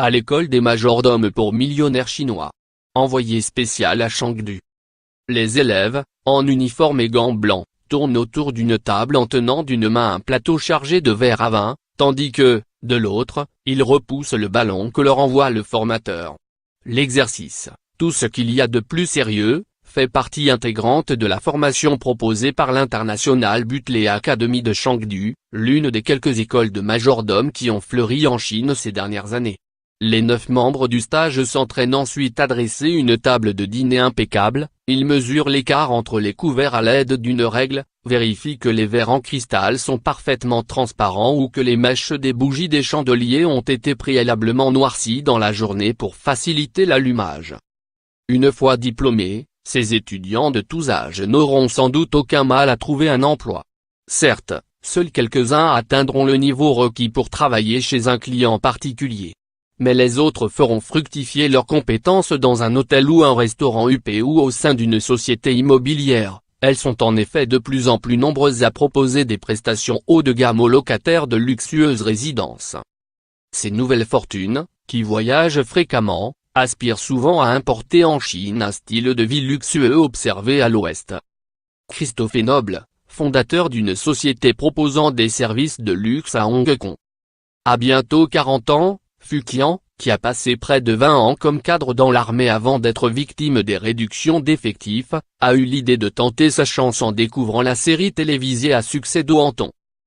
à l'école des majordomes pour millionnaires chinois. Envoyé spécial à Chengdu. Les élèves, en uniforme et gants blancs, tournent autour d'une table en tenant d'une main un plateau chargé de verre à vin, tandis que, de l'autre, ils repoussent le ballon que leur envoie le formateur. L'exercice, tout ce qu'il y a de plus sérieux, fait partie intégrante de la formation proposée par l'International Butlé Academy de Chengdu, l'une des quelques écoles de majordome qui ont fleuri en Chine ces dernières années. Les 9 membres du stage s'entraînent ensuite à dresser une table de dîner impeccable, ils mesurent l'écart entre les couverts à l'aide d'une règle, vérifient que les verres en cristal sont parfaitement transparents ou que les mèches des bougies des chandeliers ont été préalablement noircies dans la journée pour faciliter l'allumage. Une fois diplômés, ces étudiants de tous âges n'auront sans doute aucun mal à trouver un emploi. Certes, seuls quelques-uns atteindront le niveau requis pour travailler chez un client particulier. Mais les autres feront fructifier leurs compétences dans un hôtel ou un restaurant huppé ou au sein d'une société immobilière. Elles sont en effet de plus en plus nombreuses à proposer des prestations haut de gamme aux locataires de luxueuses résidences. Ces nouvelles fortunes, qui voyagent fréquemment, aspirent souvent à importer en Chine un style de vie luxueux observé à l'Ouest. Christophe est Noble, fondateur d'une société proposant des services de luxe à Hong Kong. À bientôt 40 ans, Fuqian, qui a passé près de 20 ans comme cadre dans l'armée avant d'être victime des réductions d'effectifs, a eu l'idée de tenter sa chance en découvrant la série télévisée à succès Do Anton.